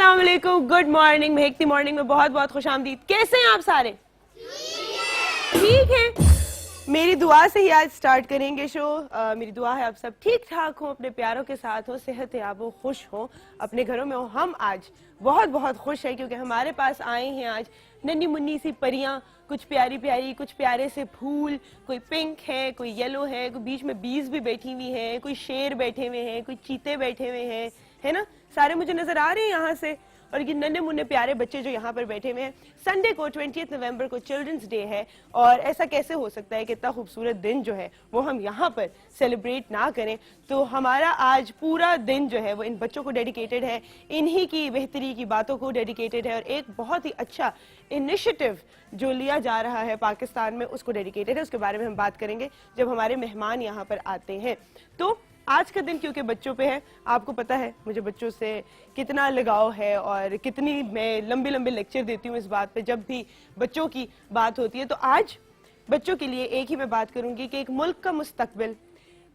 अस्सलाम वालेकुम, good morning. महकती morning में बहुत बहुत खुश आमदीद। कैसे हैं आप सारे? ठीक है। मेरी दुआ से ही आज स्टार्ट करेंगे शो। मेरी दुआ है आप सब ठीक ठाक हो, अपने प्यारों के साथ हो, सेहत याब हो, खुश हो, अपने घरों में हो। हम आज बहुत बहुत खुश हैं क्योंकि हमारे पास आए हैं आज नन्ही मुन्नी सी परियां, कुछ प्यारी प्यारी, कुछ प्यारे से फूल। कोई पिंक है, कोई येलो है, कोई बीच में बीज भी बैठी हुई हैं, कोई शेर बैठे हुए हैं, कोई चीते बैठे हुए हैं, है ना? सारे मुझे नजर आ रहे हैं यहाँ से। और ये नन्हे मुन्ने प्यारे बच्चे जो यहाँ पर बैठे हुए हैं। संडे को 20 नवंबर को चिल्ड्रंस डे है और ऐसा कैसे हो सकता है कि इतना खूबसूरत दिन जो है वो हम यहाँ पर सेलिब्रेट ना करें। तो हमारा आज पूरा दिन जो है वो इन बच्चों को डेडिकेटेड है, इन्हीं की बेहतरी की बातों को डेडिकेटेड है और एक बहुत ही अच्छा इनिशिएटिव जो लिया जा रहा है पाकिस्तान में उसको डेडिकेटेड है। उसके बारे में हम बात करेंगे जब हमारे मेहमान यहाँ पर आते हैं। तो आज का दिन क्योंकि बच्चों पे है, आपको पता है मुझे बच्चों से कितना लगाव है और कितनी मैं लंबे लंबे लेक्चर देती हूँ इस बात पे जब भी बच्चों की बात होती है। तो आज बच्चों के लिए एक ही मैं बात करूंगी कि एक मुल्क का मुस्तकबिल,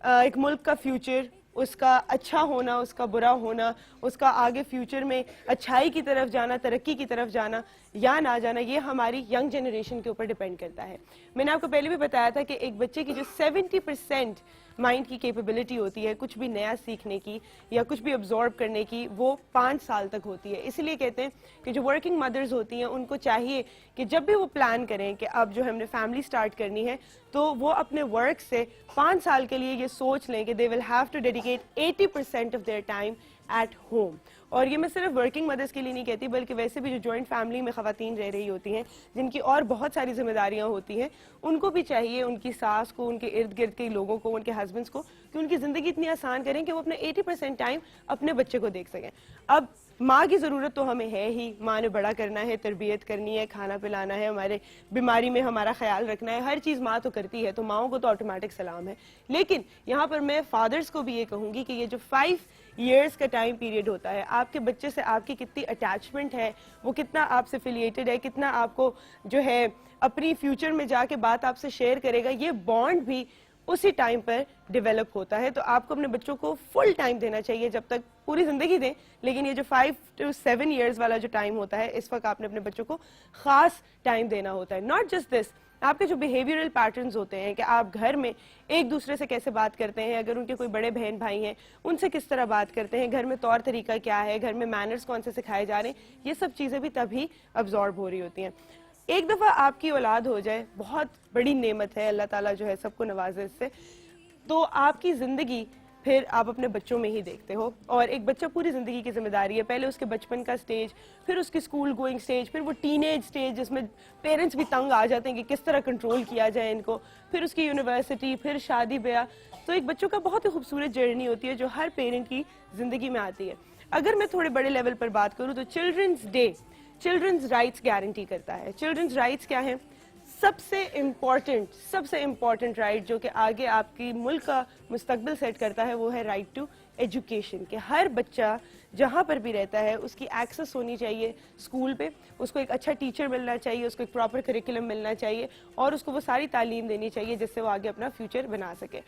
एक मुल्क का फ्यूचर, उसका अच्छा होना, उसका बुरा होना, उसका आगे फ्यूचर में अच्छाई की तरफ जाना, तरक्की की तरफ जाना या ना जाना, ये हमारी यंग जनरेशन के ऊपर डिपेंड करता है। मैंने आपको पहले भी बताया था कि एक बच्चे की जो 70% माइंड की कैपेबिलिटी होती है कुछ भी नया सीखने की या कुछ भी अब्जॉर्ब करने की, वो 5 साल तक होती है। इसीलिए कहते हैं कि जो वर्किंग मदर्स होती हैं उनको चाहिए कि जब भी वो प्लान करें कि अब जो हमने फैमिली स्टार्ट करनी है तो वो अपने वर्क से 5 साल के लिए ये सोच लें कि they will have to dedicate 80% of their time at home. और ये मैं सिर्फ वर्किंग मदर्स के लिए नहीं कहती बल्कि वैसे भी जो जॉइंट फैमिली में खवातीन रह रही होती हैं जिनकी और बहुत सारी जिम्मेदारियां होती हैं, उनको भी चाहिए उनकी सास को, उनके इर्द गिर्द के लोगों को, उनके हस्बैंड्स को कि उनकी ज़िंदगी इतनी आसान करें कि वो अपने 80% टाइम अपने बच्चे को देख सकें। अब माँ की ज़रूरत तो हमें है ही, माँ ने बड़ा करना है, तरबियत करनी है, खाना पिलाना है, हमारे बीमारी में हमारा ख्याल रखना है, हर चीज़ माँ तो करती है, तो माँओं को तो ऑटोमेटिक सलाम है। लेकिन यहाँ पर मैं फादर्स को भी ये कहूँगी कि ये जो 5 years का टाइम पीरियड होता है, आपके बच्चे से आपकी कितनी अटैचमेंट है, वो कितना आपसे एफिलिएटेड है, कितना आपको जो है अपनी फ्यूचर में जाके बात आपसे शेयर करेगा, ये बॉन्ड भी उसी टाइम पर डेवलप होता है। तो आपको अपने बच्चों को फुल टाइम देना चाहिए, जब तक पूरी जिंदगी दें, लेकिन ये जो 5 to 7 years वाला जो टाइम होता है इस वक्त आपने अपने बच्चों को खास टाइम देना होता है। नॉट जस्ट दिस, आपके जो बिहेवियरल पैटर्न्स होते हैं कि आप घर में एक दूसरे से कैसे बात करते हैं, अगर उनके कोई बड़े बहन भाई हैं उनसे किस तरह बात करते हैं, घर में तौर तरीका क्या है, घर में मैनर्स कौन से सिखाए जा रहे हैं, ये सब चीज़ें भी तभी अब्जॉर्ब हो रही होती हैं। एक दफ़ा आपकी औलाद हो जाए, बहुत बड़ी नेमत है, अल्लाह ताला जो है सबको नवाजे इससे, तो आपकी ज़िंदगी फिर आप अपने बच्चों में ही देखते हो। और एक बच्चा पूरी ज़िंदगी की जिम्मेदारी है, पहले उसके बचपन का स्टेज, फिर उसकी स्कूल गोइंग स्टेज, फिर वो टीनेज स्टेज जिसमें पेरेंट्स भी तंग आ जाते हैं कि किस तरह कंट्रोल किया जाए इनको, फिर उसकी यूनिवर्सिटी, फिर शादी ब्याह। तो एक बच्चों का बहुत ही खूबसूरत जर्नी होती है जो हर पेरेंट की ज़िंदगी में आती है। अगर मैं थोड़े बड़े लेवल पर बात करूँ तो children's day children's rights guarantee करता है। चिल्ड्रंस राइट्स क्या है? सबसे इम्पॉर्टेंट राइट जो कि आगे आपकी मुल्क का मुस्तकबिल सेट करता है वो है राइट टू एजुकेशन। कि हर बच्चा जहाँ पर भी रहता है उसकी एक्सेस होनी चाहिए स्कूल पे, उसको एक अच्छा टीचर मिलना चाहिए, उसको एक प्रॉपर करिकुलम मिलना चाहिए और उसको वो सारी तालीम देनी चाहिए जिससे वो आगे अपना फ्यूचर बना सके।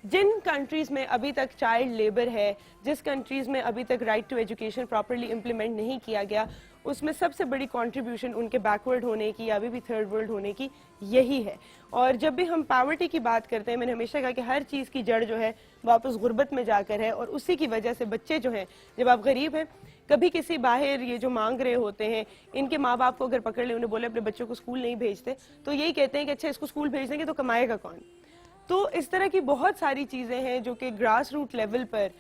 जिन कंट्रीज़ में अभी तक चाइल्ड लेबर है, जिस कंट्रीज़ में अभी तक right to education properly implement नहीं किया गया, उसमें सबसे बड़ी कंट्रीब्यूशन उनके बैकवर्ड होने की या अभी भी थर्ड वर्ल्ड होने की यही है। और जब भी हम पॉवर्टी की बात करते हैं, मैंने हमेशा कहा कि हर चीज़ की जड़ जो है वापस गुर्बत में जाकर है और उसी की वजह से बच्चे जो हैं, जब आप गरीब हैं, कभी किसी बाहर ये जो मांग रहे होते हैं, इनके माँ बाप को अगर पकड़ ले, उन्हें बोले अपने बच्चों को स्कूल नहीं भेजते, तो यही कहते हैं कि अच्छा इसको स्कूल भेज देंगे तो कमाएगा कौन। तो इस तरह की बहुत सारी चीज़ें हैं जो कि ग्रास रूट लेवल पर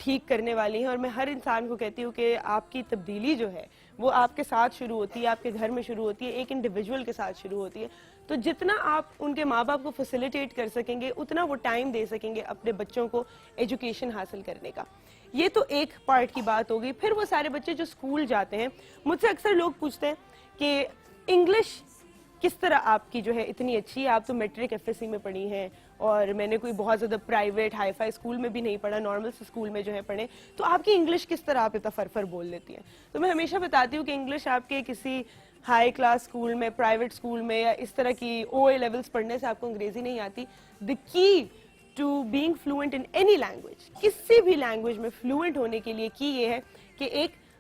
ठीक करने वाली हैं। और मैं हर इंसान को कहती हूँ कि आपकी तब्दीली जो है वो आपके साथ शुरू होती है, आपके घर में शुरू होती है, एक इंडिविजुअल के साथ शुरू होती है। तो जितना आप उनके माँ बाप को फैसिलिटेट कर सकेंगे उतना वो टाइम दे सकेंगे अपने बच्चों को एजुकेशन हासिल करने का। ये तो एक पार्ट की बात होगी। फिर वो सारे बच्चे जो स्कूल जाते हैं, मुझसे अक्सर लोग पूछते हैं कि इंग्लिश किस तरह आपकी जो है इतनी अच्छी है, आप तो मैट्रिक एफएससी में पढ़ी हैं और मैंने कोई बहुत ज़्यादा प्राइवेट हाई फाई स्कूल में भी नहीं पढ़ा, नॉर्मल से स्कूल में जो है पढ़े, तो आपकी इंग्लिश किस तरह आप इतना फरफर बोल लेती हैं। तो मैं हमेशा बताती हूँ कि इंग्लिश आपके किसी हाई क्लास स्कूल में, प्राइवेट स्कूल में या इस तरह की OA लेवल्स पढ़ने से आपको अंग्रेजी नहीं आती। The key to being fluent in any language, किसी भी लैंग्वेज में फ्लुएंट होने के लिए की ये है कि एक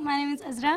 My name is Azra.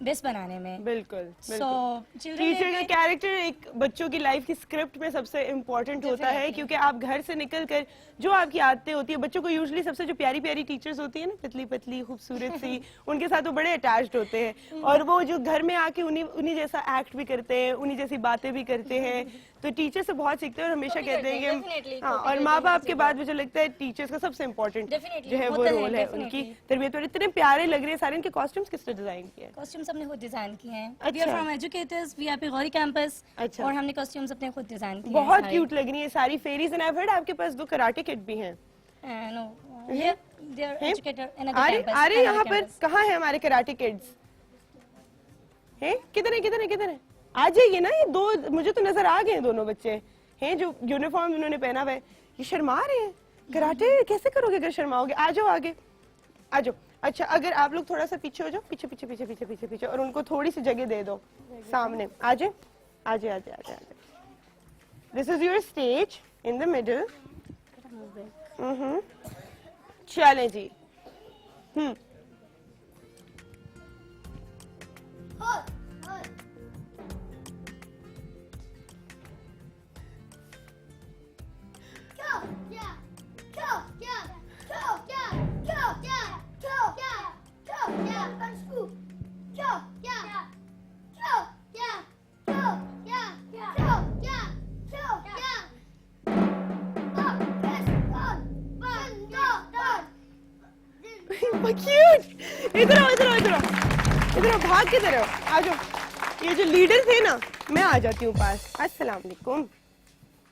Best बनाने में. बिल्कुल So children टीचर day का में कैरेक्टर एक बच्चों की लाइफ की स्क्रिप्ट में सबसे इम्पोर्टेंट होता है, Definitely. क्योंकि आप घर से निकल कर जो आपकी आदतें होती है, बच्चों को यूजुअली सबसे जो प्यारी प्यारी टीचर्स होती है ना, पतली पतली खूबसूरत सी, उनके साथ वो बड़े अटैच्ड होते हैं, और वो जो घर में आके उन्हीं जैसा एक्ट भी करते हैं, उन्हीं जैसी बातें भी करते हैं, तो टीचर से बहुत सीखते हैं. और हमेशा कहते हैं definitely, कि हाँ, copy और करते माँ हैं बाप के सबसे बाद मुझे लगता है टीचर्स का सबसे इम्पोर्टेंट Definitely, जो है वो होता है, रोल है definitely. उनकी तरबियत. और इतने प्यारे लग रहे हैं सारे. इनके कॉस्ट्यूम्स किसने डिजाइन किए हैं? कॉस्ट्यूम्स हमने खुद डिजाइन किए हैं. वी अच्छा. Are from educators, we are पे गौरी कैंपस, अच्छा. और हमने कॉस्ट्यूम्स अपने खुद डिजाइन किए बहुत हैं. क्यूट लग रही है सारी फेरीज. एंड आई हर्ड आपके पास 2 कराटे किट भी हैं. No, they are educator in a other रहे कैंपस. आ रहे यहाँ पर. कहाँ है हमारे कराटे किड्स? हैं? किधर है किधर है किधर है? आ जाइए ना. ये 2 मुझे तो नजर आ गए हैं, दोनों बच्चे हैं जो यूनिफॉर्म उन्होंने पहना हुआ है. ये शर्मा रहे हैं. कराटे कैसे करोगे अगर शर्माओगे? आ जाओ आगे, आ जाओ. अच्छा, अगर आप लोग थोड़ा सा पीछे हो जाओ, पीछे पीछे पीछे पीछे पीछे पीछे, और उनको थोड़ी सी जगह दे दो सामने. आ जाए आ जाए आ जाए आ जाए. This is your stage in the middle. चलें जी. क्यूट. इधर आओ इधर आओ इधर आओ इधर आओ. भाग किधर हो? आ जाओ. ये जो लीडर थे ना, मैं आ जाती हूँ पास. अस्सलाम वालेकुम.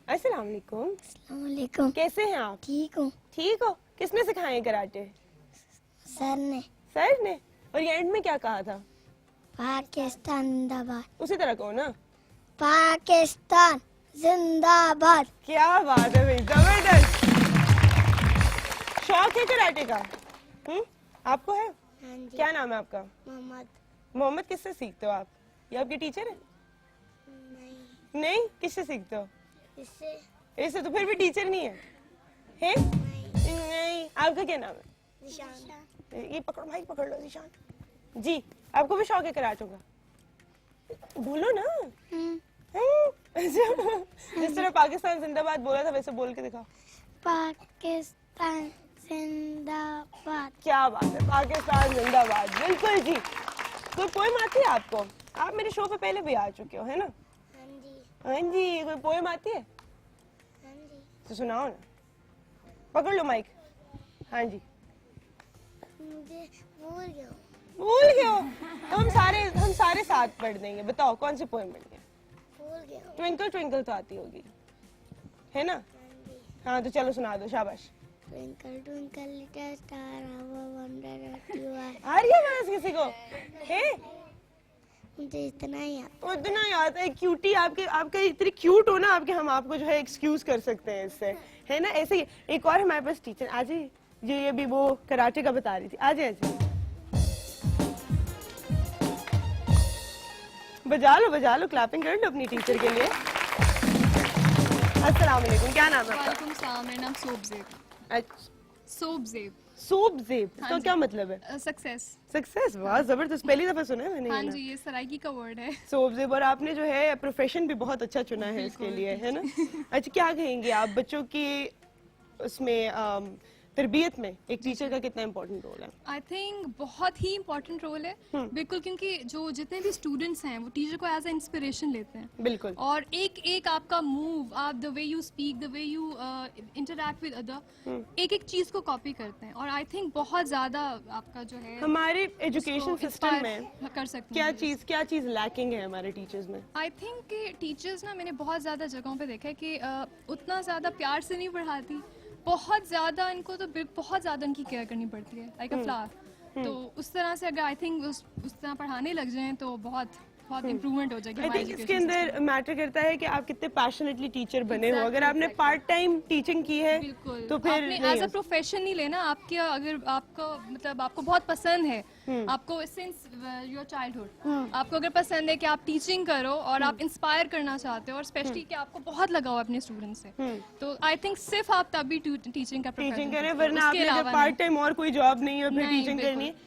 अस्सलाम वालेकुम. वालेकुम. कैसे हैं आप? ठीक हूँ. ठीक हो? किसने सिखाए कराटे? सर ने. सर ने. और ये एंड में क्या कहा था? पाकिस्तान जिंदाबाद. उसी तरह कहो ना. पाकिस्तान जिंदाबाद. क्या बात है भाई, जबरदस्त. शौक है कराटे का? आपको है? हाँ जी. क्या नाम है आपका? मोहम्मद. मोहम्मद. किससे सीखते हो आप? ये आपके टीचर है? नहीं. नहीं, किससे सीखते हो? इससे ऐसे तो फिर भी टीचर नहीं है. हैं? नहीं. आपका क्या नाम है? निशान. ये पकड़ो भाई, पकड़ लो निशान जी. आपको भी शौक है कराटे का? बोलो ना. जिस तरह पाकिस्तान जिंदाबाद बोला था वैसे बोल के दिखाओ. पाकिस्तान जिंदाबाद. क्या बात है, पाकिस्तान जिंदाबाद. बिल्कुल जी. कोई पोएम आती है आपको? आप मेरे शो पे पहले भी आ चुके हो, है ना? हाँ जी. हाँ जी. कोई पोएम आती है हाँ जी. तो सुनाओ ना. पकड़ लो माइक. हाँ जी. मुझे भूल गया. भूल गए हो? तो हम सारे साथ पढ़ देंगे. बताओ कौन सी पोएम पढ़नी है? भूल गया. ट्विंकल ट्विंकल तो आती होगी, है ना? हाँ जी. हाँ तो चलो सुना दो. शाबाश. Twinkle twinkle little star, how I wonder what you are. आ रही है आवाज किसी को? है? मुझे इतना ही आता. उतना याद है. क्यूटी. आपके इतनी क्यूट हो ना आपके, हम आपको जो है एक्सक्यूज कर सकते हैं इससे, है ना? ऐसे ही एक और हमारे पास टीचर. आ जाइए. जो ये भी वो कराटे का बता रही थी. आ जाइए. बजा लो, क्लैपिंग कर लो अपनी टीचर के लिए. अस्सलाम वालेकुम. क्या नाम है आपका? वालेकुम सलाम. मेरा नाम सोबजेब. सोबजेब. सोबजेब. हाँ तो जी. क्या मतलब है? सक्सेस. सक्सेस. वाह, जबरदस्त. पहली दफा सुना है मैंने. हाँ जी, ये सराइकी का वर्ड है. सोबजेब. और आपने जो है प्रोफेशन भी बहुत अच्छा चुना है इसके लिए, है ना? अच्छा, क्या कहेंगे आप बच्चों की उसमें तरबियत में एक टीचर का कितना इम्पोर्टेंट रोल है? आई थिंक बहुत ही इम्पोर्टेंट रोल है. बिल्कुल, क्योंकि जो जितने भी स्टूडेंट्स हैं वो टीचर को एज ए इंस्पिरेशन लेते हैं. बिल्कुल. और एक एक आपका मूव, आप the way you speak, the way you interact with other, एक एक चीज को कॉपी करते हैं. और आई थिंक बहुत ज्यादा आपका जो है हमारे एजुकेशन उसको सिस्टम inspire में कर सकते हैं. क्या चीज लैकिंग है हमारे टीचर्स में? आई थिंक कि टीचर्स ना, मैंने बहुत ज़्यादा जगहों पे देखा है कि उतना ज़्यादा प्यार से नहीं पढ़ाती. बहुत ज़्यादा इनको तो बहुत ज़्यादा इनकी केयर करनी पड़ती है, लाइक अ फ्लावर. तो उस तरह से अगर आई थिंक उस तरह पढ़ाने लग जाएं तो बहुत इम्प्रूवमेंट हो जाएगी आई हमारी थिंक इसके education अंदर system. मैटर करता है कि आप कितने पैशनेटली टीचर बने हो. Exactly, अगर आपने exactly. पार्ट टाइम टीचिंग की है बिल्कुल. तो फिर आपने नहीं एज अ हो प्रोफेशन नहीं लेना. आपके अगर आपको मतलब आपको बहुत पसंद है, आपको सिंस योर चाइल्डहुड आपको अगर पसंद है कि आप टीचिंग करो और आप इंस्पायर करना चाहते हो, और स्पेशली कि आपको बहुत लगाव है अपने स्टूडेंट से, तो आई थिंक सिर्फ आप तभी टीचिंग का टीचिंग प्रोफेशन करें. वरना आपने जब पार्ट टाइम और कोई जॉब नहीं है फिर नहीं, टीचिंग बिल्कुल. करनी है.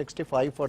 65 for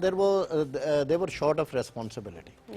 they were short of responsibility.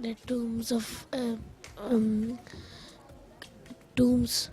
The tombs of tombs.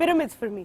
pyramids for me.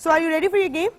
So are you ready for your game?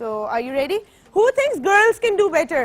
So are you ready? Who thinks girls can do better?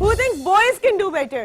Who thinks boys can do better?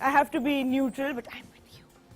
I have to be neutral, but I'm with you.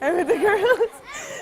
I'm with the girls.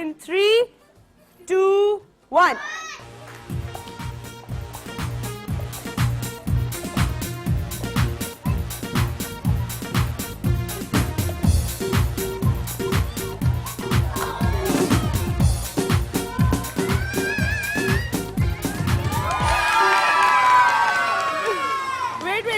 in 3, 2, 1.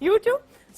You too?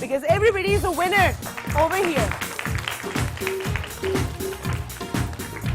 because everybody is a winner over here.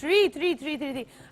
3.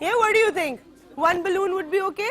What do you think? 1 balloon would be okay?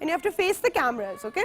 And you have to face the cameras, okay?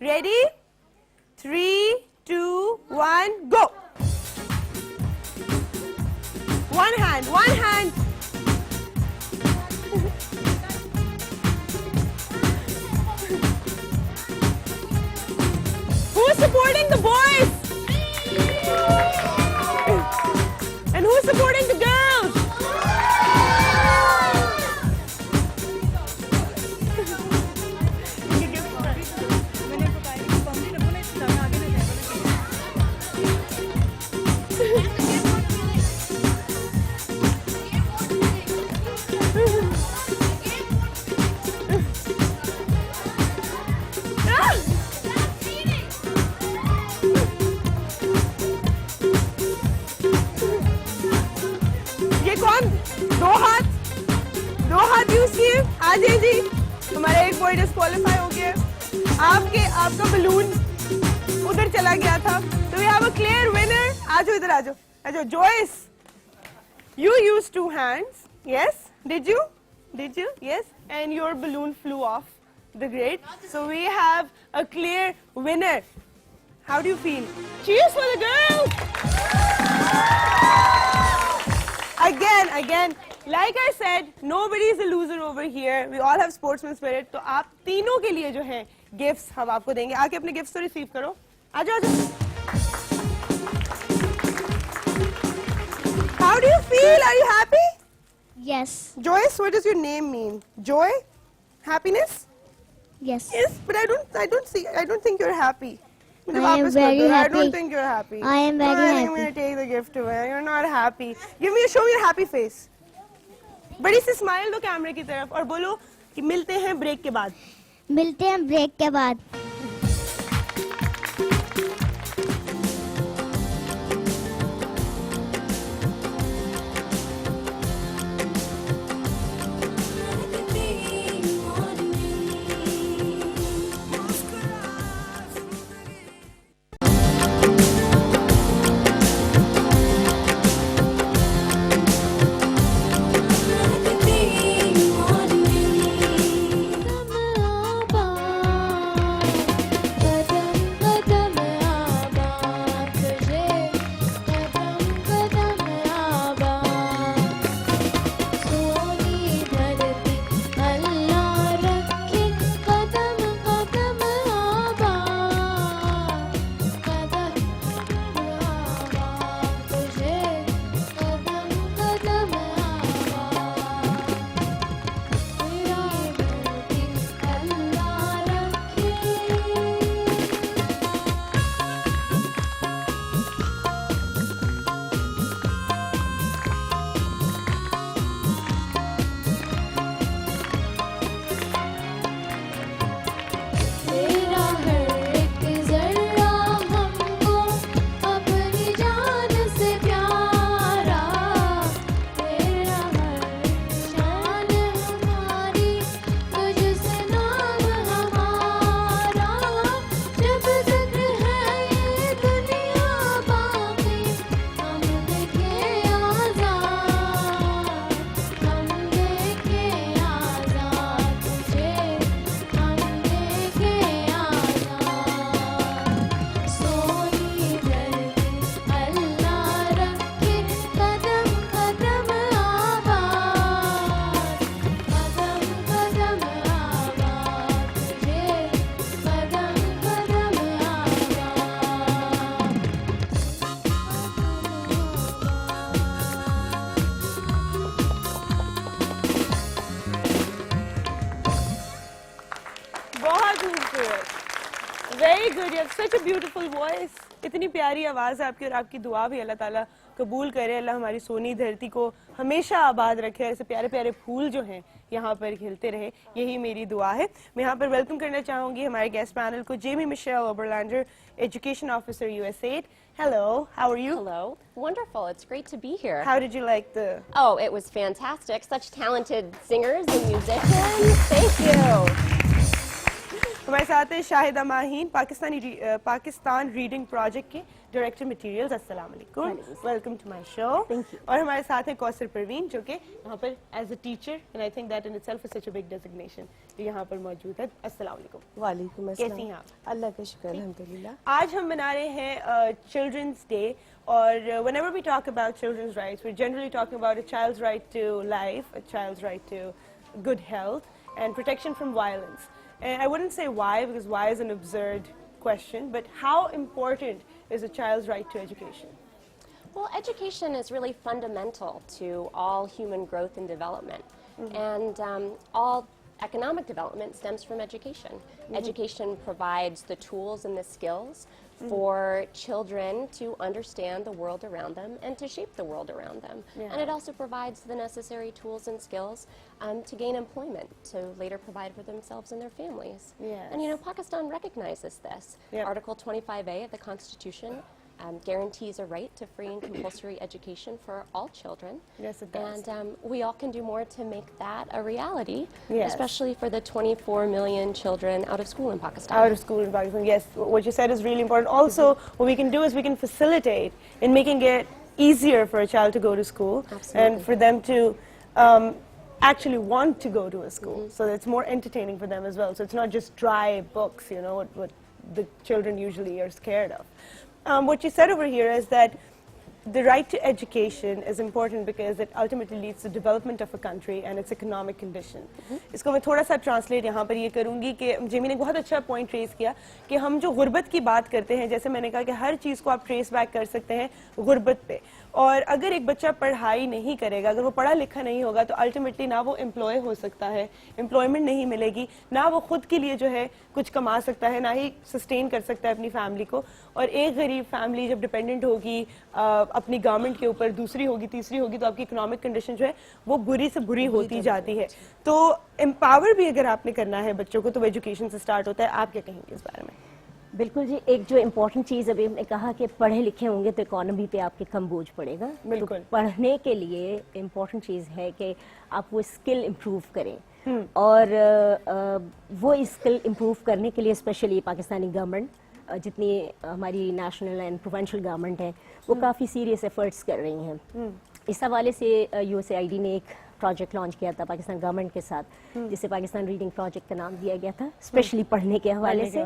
ready? 3, 2, 1, go. One hand. boy disqualify हो गया है. आपका balloon उधर चला गया था. So we have a clear winner. आजो इधर आजो. Joyce, you used 2 hands. Yes? Did you? Yes. And your balloon flew off the grid. So we have a clear winner. How do you feel? Cheers for the girls! Again, like I said, nobody is a loser over here. We all have sportsman spirit. तो आप तीनों के लिए जो हैं gifts हम आपको देंगे. आके अपने gifts तो receive करो. आजो. How do you feel? Are you happy? Yes. Joyce, what does your name mean? Joy? Happiness? Yes. Yes, but I don't think you're happy. I am very I happy. don't think you're happy. I am very I'm happy. going to take the gift away. You're not happy. Show me your happy face. बड़ी सी smile दो कैमरे की तरफ और बोलो कि मिलते हैं ब्रेक के बाद. मिलते हैं ब्रेक के बाद. Very good. You have such a beautiful voice. इतनी प्यारी आवाज़ है आपकी और आपकी दुआ भी अल्लाह ताला कबूल करे. अल्लाह हमारी सोनी धरती को हमेशा आबाद रखे और ऐसे प्यारे प्यारे फूल जो हैं यहाँ पर खिलते रहे. यही मेरी दुआ है. मैं यहाँ पर वेलकम करना चाहूँगी हमारे गेस्ट पैनल को. Jamie Michelle Oberlander, education officer USAID. Hello, how are you? Hello. Wonderful. It's great to be here. How did you like the... Oh, it was fantastic. Such talented singers and musicians. Thank you. हमारे साथ हैं Shahida Maheen, Pakistan reading project के director materials. अस्सलाम वालेकुम. Welcome to my show. Thank you. और हमारे साथ हैं कौसर परवीन जो कि यहाँ पर as a teacher and I think that in itself is such a big designation जो यहाँ पर मौजूद है. अस्सलाम वालेकुम. वालेकुम अस्सलाम. कैसी हैं आप? अल्लाह का शुक्र अल्हम्दुलिल्लाह. आज हम मना रहे हैं चिल्ड्रंस डे और whenever we talk about children's rights we're generally talking about a child's right to life, a child's right to good health and protection from violence. And I wouldn't say why because why is an absurd question, but how important is a child's right to education? Well, education is really fundamental to all human growth and development. And all economic development stems from education. Education provides the tools and the skills for children to understand the world around them and to shape the world around them. And it also provides the necessary tools and skills to gain employment, to later provide for themselves and their families. Yes. And you know, Pakistan recognizes this. Article 25A of the Constitution guarantees a right to free and compulsory education for all children. Yes, it does. And we all can do more to make that a reality, Yes. especially for the 24 million children out of school in Pakistan. Out of school in Pakistan, yes. What you said is really important. Also, what we can do is we can facilitate in making it easier for a child to go to school. Absolutely. And for them to actually want to go to a school. So it's more entertaining for them as well. So it's not just dry books, you know, what the children usually are scared of. What you said over here is that the right to education is important because it ultimately leads to development of a country and its economic condition. इसको मैं थोड़ा सा translate यहाँ पर ये करूँगी कि Jamie ने बहुत अच्छा पॉइंट ट्रेस किया कि हम जो गुर्बत की बात करते हैं, जैसे मैंने कहा कि हर चीज़ को आप ट्रेस बैक कर सकते हैं गुर्बत पे, और अगर एक बच्चा पढ़ाई नहीं करेगा, अगर वो पढ़ा लिखा नहीं होगा, तो अल्टीमेटली ना वो एम्प्लॉय हो सकता है, एम्प्लॉयमेंट नहीं मिलेगी, ना वो खुद के लिए जो है कुछ कमा सकता है, ना ही सस्टेन कर सकता है अपनी फैमिली को. और एक गरीब फैमिली जब डिपेंडेंट होगी अपनी गवर्नमेंट के ऊपर, दूसरी होगी, तीसरी होगी, तो आपकी इकोनॉमिक कंडीशन जो है वो बुरी से बुरी होती जाती है. तो एम्पावर भी अगर आपने करना है बच्चों को तो एजुकेशन से स्टार्ट होता है. आप क्या कहेंगे इस बारे में? बिल्कुल जी. एक जो इम्पोर्टेंट चीज़ अभी हमने कहा कि पढ़े लिखे होंगे तो इकोनॉमी पे आपके कम बोझ पड़ेगा. बिल्कुल. तो पढ़ने के लिए इम्पोर्टेंट चीज़ है कि आप वो स्किल इम्प्रूव करें. और वो स्किल इम्प्रूव करने के लिए स्पेशली पाकिस्तानी गवर्नमेंट, जितनी हमारी नेशनल एंड प्रोविंशियल गवर्नमेंट है, वो काफ़ी सीरियस एफर्ट्स कर रही हैं. इस हवाले से USAID ने एक प्रोजेक्ट लॉन्च किया था पाकिस्तान गवर्नमेंट के साथ, जिसे पाकिस्तान रीडिंग प्रोजेक्ट का नाम दिया गया था, स्पेशली पढ़ने के हवाले से.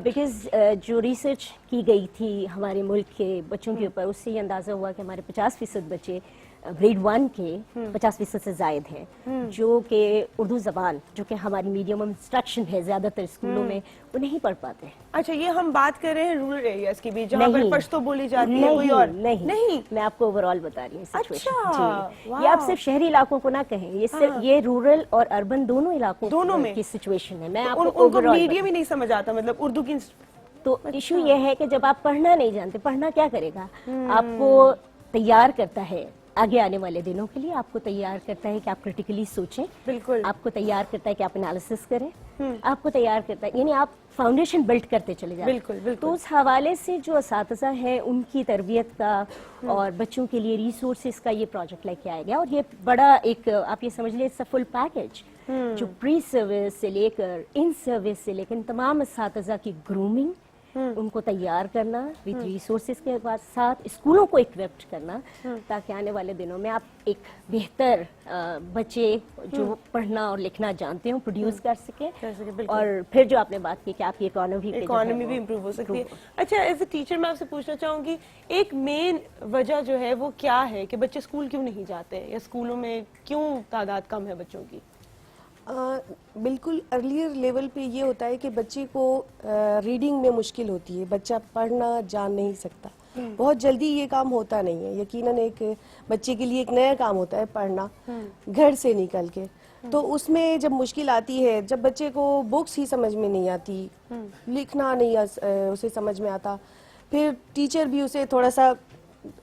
बिकॉज जो रिसर्च की गई थी हमारे मुल्क के बच्चों के ऊपर, उससे ये अंदाज़ा हुआ कि हमारे 50% बच्चे ग्रेड 1 के 50% से जायद हैं जो कि उर्दू ज़बान, जो कि हमारी मीडियम ऑफ इंस्ट्रक्शन है ज़्यादातर स्कूलों में, वो नहीं पढ़ पाते हैं. अच्छा, ये हम बात कर रहे हैं रूरल एरियाज की भी, जहाँ पर पश्तो बोली जाती है, कोई और नहीं. मैं आपको ओवरऑल बता रही हूँ सिचुएशन. अच्छा, ये आप सिर्फ शहरी इलाकों को ना कहें, ये सिर्फ ये रूरल और अर्बन दोनों इलाकों में की सिचुएशन है. मैं उनको आपको ओवरऑल मीडियम ही नहीं समझ आता, मतलब उर्दू की. तो इशू ये है कि जब आप पढ़ना नहीं जानते, पढ़ना क्या करेगा? आपको तैयार करता है आगे आने वाले दिनों के लिए, आपको तैयार करता है कि आप क्रिटिकली सोचें. बिल्कुल. आपको तैयार करता है कि आप एनालिसिस करें. आपको तैयार करता है, यानी आप फाउंडेशन बिल्ड करते चले जाते. बिल्कुल. तो उस हवाले से जो असातिज़ा हैं उनकी तरबियत का और बच्चों के लिए रिसोर्सेज का ये प्रोजेक्ट लेके आया गया. और ये बड़ा एक, आप ये समझ लें, फुल पैकेज जो प्री सर्विस से लेकर इन सर्विस से लेकर तमाम असातिज़ा की ग्रूमिंग, उनको तैयार करना विद रिसोर्सेज के बाद साथ स्कूलों को इक्विप्ड करना, ताकि आने वाले दिनों में आप एक बेहतर बच्चे जो पढ़ना और लिखना जानते हो प्रोड्यूस कर सके. और फिर जो आपने बात की कि आपकी इकोनॉमी भी इम्प्रूव हो सकती है. अच्छा, एज अ टीचर मैं आपसे पूछना चाहूँगी, एक मेन वजह जो है वो क्या है कि बच्चे स्कूल क्यों नहीं जाते, या स्कूलों में क्यों तादाद कम है बच्चों की? बिल्कुल अर्लियर लेवल पे ये होता है कि बच्चे को रीडिंग में मुश्किल होती है, बच्चा पढ़ना जान नहीं सकता, बहुत जल्दी ये काम होता नहीं है. यकीनन एक बच्चे के लिए एक नया काम होता है पढ़ना घर से निकल के. तो उसमें जब मुश्किल आती है, जब बच्चे को बुक्स ही समझ में नहीं आती, लिखना नहीं उसे समझ में आता, फिर टीचर भी उसे थोड़ा सा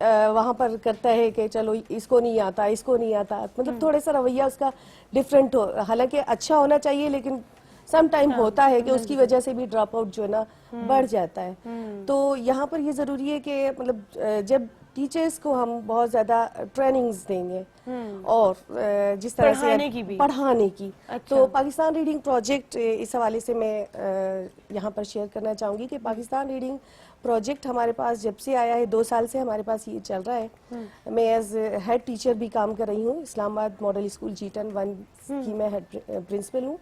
वहाँ पर करता है कि चलो इसको नहीं आता, इसको नहीं आता, मतलब थोड़ा सा रवैया उसका डिफरेंट हो. हालांकि अच्छा होना चाहिए, लेकिन सम टाइम होता है कि उसकी वजह से भी ड्रॉप आउट जो है ना बढ़ जाता है. तो यहाँ पर ये ज़रूरी है कि मतलब जब टीचर्स को हम बहुत ज़्यादा ट्रेनिंग्स देंगे और जिस तरह से पढ़ाने की. तो पाकिस्तान रीडिंग प्रोजेक्ट, इस हवाले से मैं यहाँ पर शेयर करना चाहूँगी कि पाकिस्तान रीडिंग प्रोजेक्ट हमारे पास जब से आया है, 2 साल से हमारे पास ये चल रहा है. मैं एज हेड टीचर भी काम कर रही हूँ. इस्लामाबाद मॉडल स्कूल G10 1 की मैं हेड प्रिंसिपल हूँ.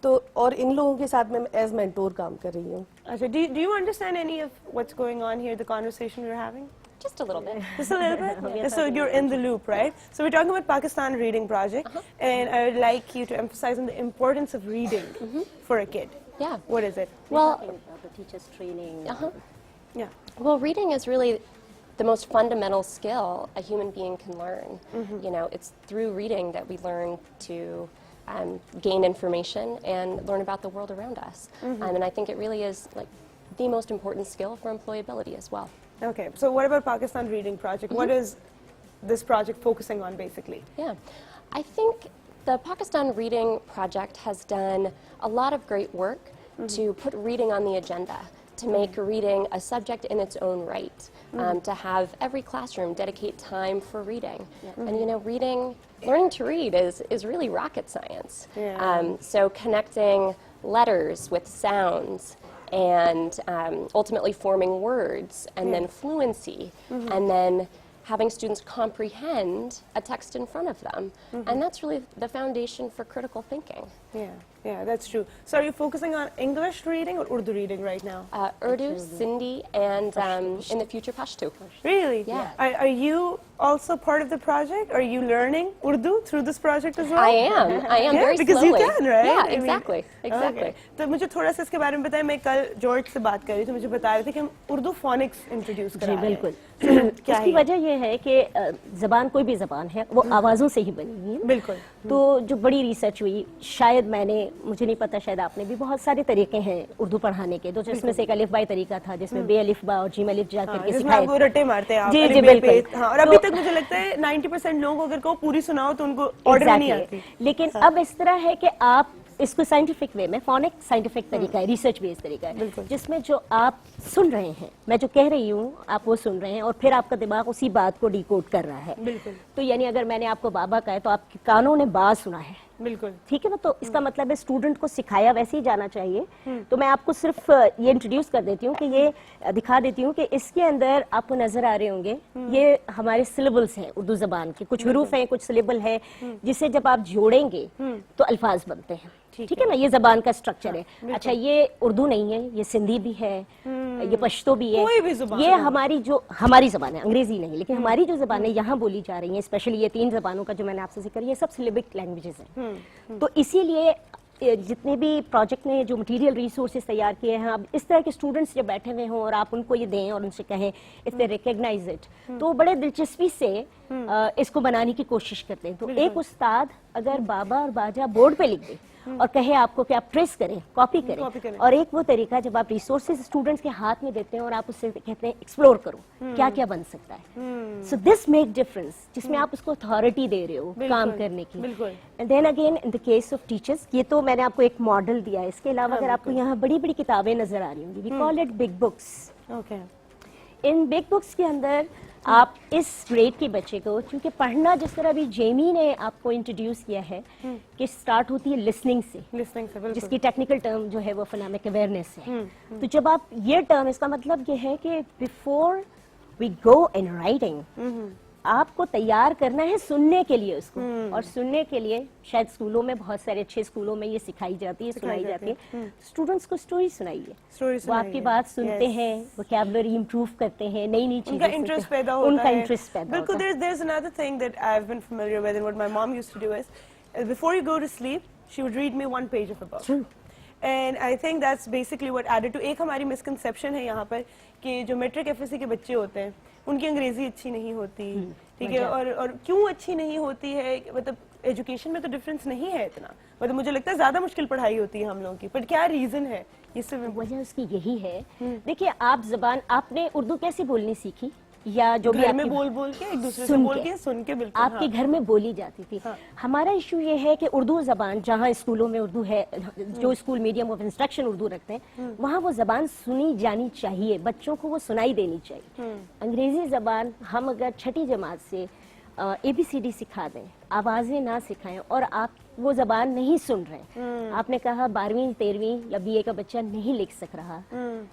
तो और इन लोगों के साथ मैं एज मेंटोर काम कर रही हूँ. अच्छा, do you understand any of what's going on here, the conversation we're having? Just a little bit. Just a little bit? So you're in the loop, right? So we're talking about Pakistan Reading Project, and I would like you to emphasize on the importance of reading for a kid. Yeah. What is it? Well, the teachers training. Yeah. Well, reading is really the most fundamental skill a human being can learn. You know, it's through reading that we learn to gain information and learn about the world around us. And I think it really is like the most important skill for employability as well. Okay, so what about Pakistan Reading Project? What is this project focusing on basically? Yeah, I think the Pakistan Reading Project has done a lot of great work to put reading on the agenda, to make reading a subject in its own right, to have every classroom dedicate time for reading. And you know, learning to read is really rocket science. So connecting letters with sounds and ultimately forming words and then fluency and then having students comprehend a text in front of them. And that's really the foundation for critical thinking. Yeah, that's true. So are you focusing on English reading or Urdu reading right now? Urdu, Sindhi, and in the future Pashto. Really? Yeah. Are you also part of the project? Are you learning Urdu through this project as well? I am Yeah, very because slowly. you can, right? Yeah, I mean, exactly. Okay. तो मुझे थोड़ा सा इसके बारे में बताएं. मैं कल जॉर्ज से बात कर रही थी, मुझे बता रहे थे कि हम उर्दू फोनिक्स इंट्रोड्यूस करा जी रहे हैं. बिल्कुल. क्या उसकी है? वजह ये है कि ज़बान कोई भी ज़बान है वो आवाज़ों से ही बनी हुई है. बिल्कुल. तो जो बड़ी रिसर्च हुई, शायद मुझे नहीं पता, शायद आपने भी, बहुत सारे तरीके हैं उर्दू पढ़ाने के, तो जिसमें से एक अलिफ बाई तरीका था जिसमें बे अलिफ बा और जीम अलिफ जा करके जिसमें सिखाए. आपको रटे मारते हैं आप. जी अरे जी बे पे. बिल्कुल. हाँ, और अभी तक मुझे लगता है 90% लोगों को अगर को पूरी सुनाओ तो उनको ऑर्डर नहीं आती. लेकिन अब इस तरह है कि आप इसको साइंटिफिक वे में, फोनिक साइंटिफिक तरीका है, रिसर्च बेस्ड तरीका है, जिसमें जो आप सुन रहे हैं, मैं जो कह रही हूँ आप वो सुन रहे हैं और फिर आपका दिमाग उसी बात को डिकोड कर रहा है. तो यानी अगर मैंने आपको बाबा कहा है तो आपके कानों ने बा सुना है. बिल्कुल. ठीक है ना. तो इसका मतलब है स्टूडेंट को सिखाया वैसे ही जाना चाहिए. तो मैं आपको सिर्फ ये इंट्रोड्यूस कर देती हूँ कि ये दिखा देती हूँ कि इसके अंदर आपको नजर आ रहे होंगे ये हमारे सिलेबल्स हैं उर्दू जबान के. कुछ हरूफ हैं, कुछ सिलेबल है, जिसे जब आप जोड़ेंगे तो अल्फाज बनते हैं. ठीक है ना. ये जबान का स्ट्रक्चर है. अच्छा, ये उर्दू नहीं है, ये सिंधी भी है, ये पश्तो भी है. ये हमारी जबान है, अंग्रेजी नहीं, लेकिन हमारी जो जबान है यहाँ बोली जा रही है, स्पेशली ये 3 जबानों का जो मैंने आपसे जिक्र, ये सब सिलेबिक लैंग्वेजेस हैं. तो इसीलिए जितने भी प्रोजेक्ट ने जो मटेरियल रिसोर्सेज तैयार किए हैं, अब इस तरह के स्टूडेंट्स जब बैठे हुए हों और आप उनको ये दें और उनसे कहें इफ दे रिकॉग्नाइज इट, तो बड़े दिलचस्पी से इसको बनाने की कोशिश करते हैं. तो एक उस्ताद अगर बाबा और बाजा बोर्ड पे लिख दे और कहे आपको कि आप ट्रेस करें, कॉपी करें, और एक वो तरीका जब आप रिसोर्सेज स्टूडेंट्स के हाथ में देते हैं और आप उससे कहते हैं एक्सप्लोर करो क्या क्या बन सकता है. सो दिस मेक डिफरेंस, जिसमें आप उसको अथॉरिटी दे रहे हो काम करने की. And then again in the case of teachers, ये तो मैंने आपको एक मॉडल दिया है. इसके अलावा अगर आपको यहाँ बड़ी बड़ी किताबें नजर आ रही होंगी, we call it big books. In big books के अंदर आप इस ग्रेड के बच्चे को, क्योंकि पढ़ना जिस तरह भी जेमी ने आपको इंट्रोड्यूस किया है कि स्टार्ट होती है लिसनिंग से, जिसकी टेक्निकल टर्म जो है वो फोनेमिक अवेयरनेस है. तो जब आप ये टर्म, इसका मतलब ये है कि before we go in writing आपको तैयार करना है सुनने के लिए उसको. और सुनने के लिए शायद स्कूलों में, बहुत सारे अच्छे स्कूलों में ये सिखाई जाती है, सुनाई जाती है. स्टूडेंट्स को स्टोरी सुनाइए, वो आपकी बात सुनते हैं, वोकैबुलरी इंप्रूव करते हैं, नई नई चीजें, उनका इंटरेस्ट पैदा होता है. उनका इंटरेस्ट पैदा बिल्कुल. होता है. there's another thing that I've been familiar with and what my mom used to do is before you go to sleep she would read me one page of a book. True. And I think that's basically what added to. एक हमारी misconception है यहाँ पर कि जो matric FSc के बच्चे होते हैं उनकी अंग्रेजी अच्छी नहीं होती. ठीक है. और क्यों अच्छी नहीं होती है, मतलब एजुकेशन में तो डिफरेंस नहीं है इतना, मतलब मुझे लगता है ज्यादा मुश्किल पढ़ाई होती है हम लोगों की. पर क्या रीजन है? ये सब वजह उसकी यही है. देखिए, आप जबान, आपने उर्दू कैसे बोलनी सीखी, या जो भी घर में बोल के, एक दूसरे से बोल के, सुन के, बिल्कुल आपके घर में बोली जाती थी. हमारा इशू ये है कि उर्दू जबान, जहाँ स्कूलों में उर्दू है, जो school medium of instruction Urdu रखते हैं, वहाँ वो जबान सुनी जानी चाहिए, बच्चों को वो सुनाई देनी चाहिए. अंग्रेजी जबान हम अगर 6ठी जमात से ABCD सिखा दें, आवाजें ना सिखाएं, और आप वो जबान नहीं सुन रहे. आपने कहा 12वीं 13वीं या BA का बच्चा नहीं लिख सक रहा,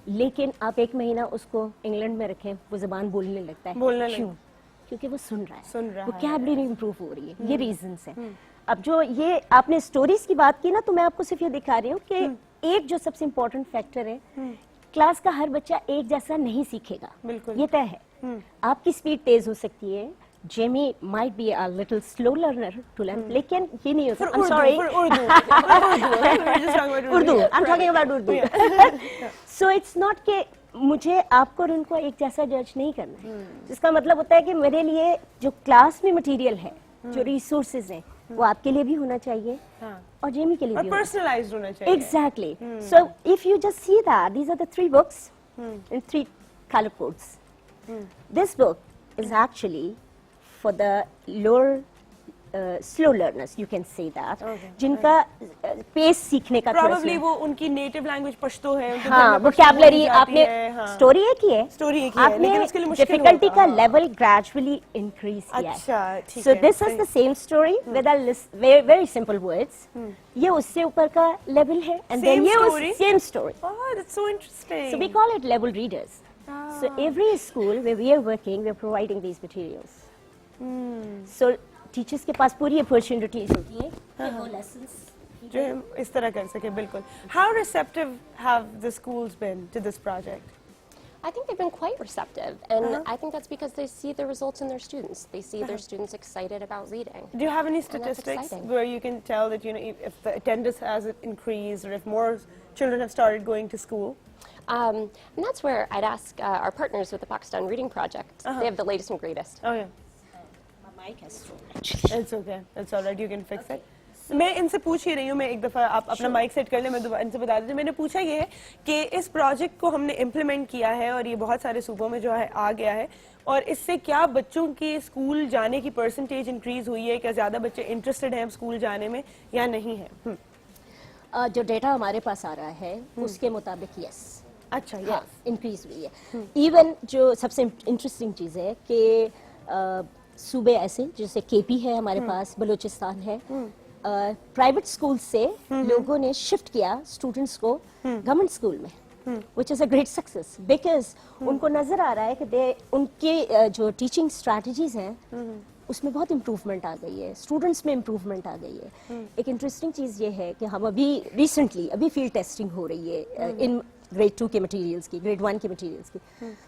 लेकिन आप 1 महीना उसको इंग्लैंड में रखें, वो जबान बोलने लगता है. क्यों? क्योंकि वो सुन रहा है, वोकैबुलरी इंप्रूव हो रही है. ये रीजंस हैं. अब जो ये आपने स्टोरीज की बात की ना, तो मैं आपको सिर्फ ये दिखा रही हूँ कि एक जो सबसे इम्पोर्टेंट फैक्टर है, क्लास का हर बच्चा एक जैसा नहीं सीखेगा, ये तय है. आपकी स्पीड तेज हो सकती है, Jamie might be a little slow learner to learn, लेकिन ये नहीं होता. I'm sorry. Urdu. I'm talking about Urdu. So it's not कि मुझे आपको और उनको एक जैसा जज नहीं करना है. जिसका मतलब होता है कि मेरे लिए जो क्लास में मटेरियल है, जो रिसोर्सेज हैं, वो आपके लिए भी होना चाहिए और जेमी के लिए भी पर्सनलाइज्ड होना चाहिए. Exactly. So if you just see that these are the 3 books in 3 color codes. This book is actually for the lower slow learners, you can say that, जिनका पेस सीखने का थोड़ा Probably सा वो उनकी नेटिव लैंग्वेज पश्तो है, उनके घर हाँ में पश्तो vocabulary बोली जाती आपने है, हाँ। स्टोरी एक ही है Story एक ही है, लेकिन उसके लिए आपने मुश्किल डिफिकल्टी होगा, का हाँ। लेवल ग्रेजुअली इंक्रीज किया अच्छा, है ठीक सो है, दिस इज सही। The same story with very simple words ये उससे ऊपर का लेवल है एंड देन Same ये story? Same story Oh, that's so interesting. so we call it level readers so every school where we are working we are providing these materials so teachers के पास पूरी opportunities होती है कि वो lessons जो हम इस तरह कर सके बिल्कुल. How receptive have the schools been to this project? I think they've been quite receptive, and I think that's because they see the results in their students. They see their students excited about reading. Do you have any that's statistics exciting. where you can tell that, you know, if the attendance has increased or if more children have started going to school? And that's where I'd ask our partners with the Pakistan Reading Project. They have the latest and greatest. Oh yeah. It's okay. It's all right. You can fix it. मैं इनसे पूछ ही रही हूँ, मैं एक दफ़ा आप अपना माइक सेट कर लें, मैं दोबारा इनसे बता देती हूँ. मैंने पूछा ये है कि इस प्रोजेक्ट को हमने इम्प्लीमेंट किया है और ये बहुत सारे सूबों में जो है आ गया है और इससे क्या बच्चों के स्कूल जाने की परसेंटेज इंक्रीज हुई है, क्या ज़्यादा बच्चे इंटरेस्टेड हैं स्कूल जाने में या नहीं है? जो डेटा हमारे पास आ रहा है उसके मुताबिक यस अच्छा, yes. इंक्रीज हुई है इवन जो सबसे इंटरेस्टिंग चीज़ है कि सूबे ऐसे जैसे केपी है हमारे पास बलूचिस्तान है प्राइवेट स्कूल से लोगों ने शिफ्ट किया स्टूडेंट्स को गवर्नमेंट स्कूल में which is a great success because उनको नज़र आ रहा है कि उनके जो टीचिंग स्ट्रैटेजीज हैं उसमें बहुत इम्प्रूवमेंट आ गई है स्टूडेंट्स में इम्प्रूवमेंट आ गई है एक इंटरेस्टिंग चीज़ ये है कि हम अभी रिसेंटली अभी फील्ड टेस्टिंग हो रही है इन ग्रेड 2 के मटेरियल्स की ग्रेड 1 के मटेरियल्स की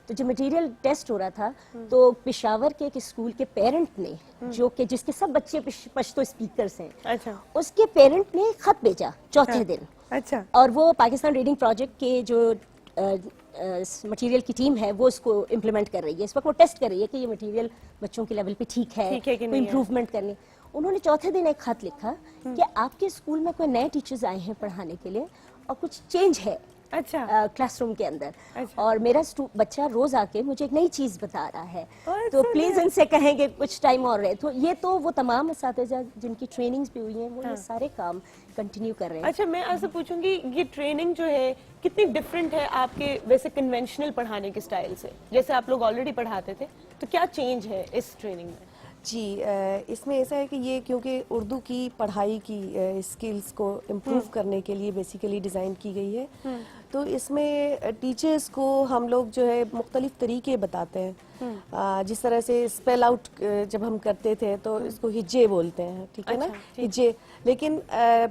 तो जब मटेरियल टेस्ट हो रहा था तो पेशावर के एक स्कूल के पेरेंट ने जो कि जिसके सब बच्चे पश्तो स्पीकर्स हैं अच्छा, उसके पेरेंट ने खत भेजा चौथे दिन अच्छा, और वो पाकिस्तान रीडिंग प्रोजेक्ट के जो मटेरियल की टीम है वो इसको इम्प्लीमेंट कर रही है इस वक्त वो टेस्ट कर रही है कि ये मटेरियल बच्चों के लेवल पे ठीक है कि कोई नहीं है। इम्प्रूवमेंट करनी उन्होंने चौथे दिन एक खत लिखा कि आपके स्कूल में कोई नए टीचर्स आए हैं पढ़ाने के लिए और कुछ चेंज है अच्छा, क्लासरूम के अंदर अच्छा। और मेरा बच्चा रोज आके मुझे एक नई चीज बता रहा है Oh, तो so प्लीज nice. उनसे कहेंगे कुछ टाइम और रहे तो ये तो वो तमाम असातिज़ा जिनकी ट्रेनिंग्स भी हुई हैं वो ये सारे काम कंटिन्यू कर रहे हैं अच्छा. मैं आपसे पूछूंगी ये ट्रेनिंग जो है कितनी डिफरेंट है आपके वैसे कन्वेंशनल पढ़ाने के स्टाइल से, जैसे आप लोग ऑलरेडी पढ़ाते थे, तो क्या चेंज है इस ट्रेनिंग में? जी इसमें ऐसा है कि ये क्योंकि उर्दू की पढ़ाई की स्किल्स को इम्प्रूव करने के लिए बेसिकली डिज़ाइन की गई है तो इसमें टीचर्स को हम लोग जो है मुख्तलिफ तरीके बताते हैं जिस तरह से स्पेल आउट जब हम करते थे तो इसको हिज्जे बोलते हैं ठीक है ना हिज्जे लेकिन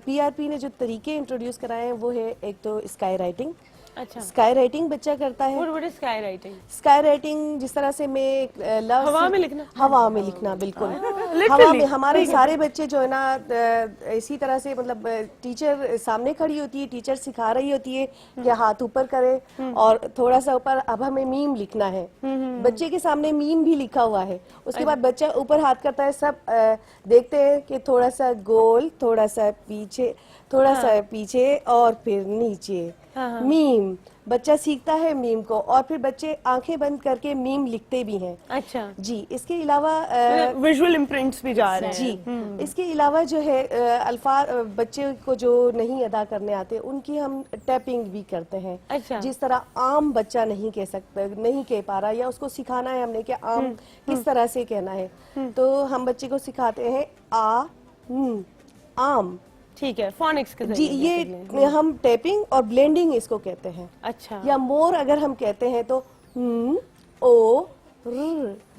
पीआरपी ने जो तरीके इंट्रोड्यूस कराए हैं वो है एक तो स्काई राइटिंग अच्छा, स्काई राइटिंग बच्चा करता है what is sky writing? Sky writing जिस तरह से मैं लव हवा में लिखना? हवा में लिखना बिल्कुल literally? हवा में हमारे सारे बच्चे जो है ना इसी तरह से मतलब टीचर सामने खड़ी होती है टीचर सिखा रही होती है कि हाथ ऊपर करे और थोड़ा सा ऊपर अब हमें मीम लिखना है बच्चे के सामने मीम भी लिखा हुआ है उसके बाद बच्चा ऊपर हाथ करता है सब देखते हैं कि थोड़ा सा गोल थोड़ा सा पीछे और फिर नीचे मीम बच्चा सीखता है मीम को और फिर बच्चे आंखें बंद करके मीम लिखते भी हैं अच्छा जी इसके अलावा विजुअल इम्प्रिंट्स भी जा रहे हैं जी इसके अलावा जो है अल्फाज बच्चे को जो नहीं अदा करने आते उनकी हम टैपिंग भी करते हैं अच्छा जिस तरह आम बच्चा नहीं कह सकता नहीं कह पा रहा या उसको सिखाना है हमने कि आम किस तरह से कहना है तो हम बच्चे को सिखाते हैं आम ठीक है फोनिक्स के जी ये हम टैपिंग और ब्लेंडिंग इसको कहते हैं अच्छा या मोर अगर हम कहते हैं तो ओ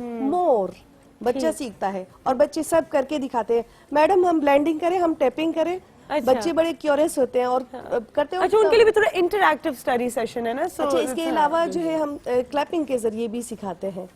मोर बच्चा सीखता है और बच्चे सब करके दिखाते हैं मैडम हम ब्लेंडिंग करें हम टैपिंग करें अच्छा। बच्चे बड़े क्यूरियस होते हैं और करते हैं अच्छा उनके लिए भी थोड़ा इंटरैक्टिव स्टडी सेशन है ना अच्छा इसके अलावा जो है हम क्लैपिंग के जरिए भी सिखाते हैं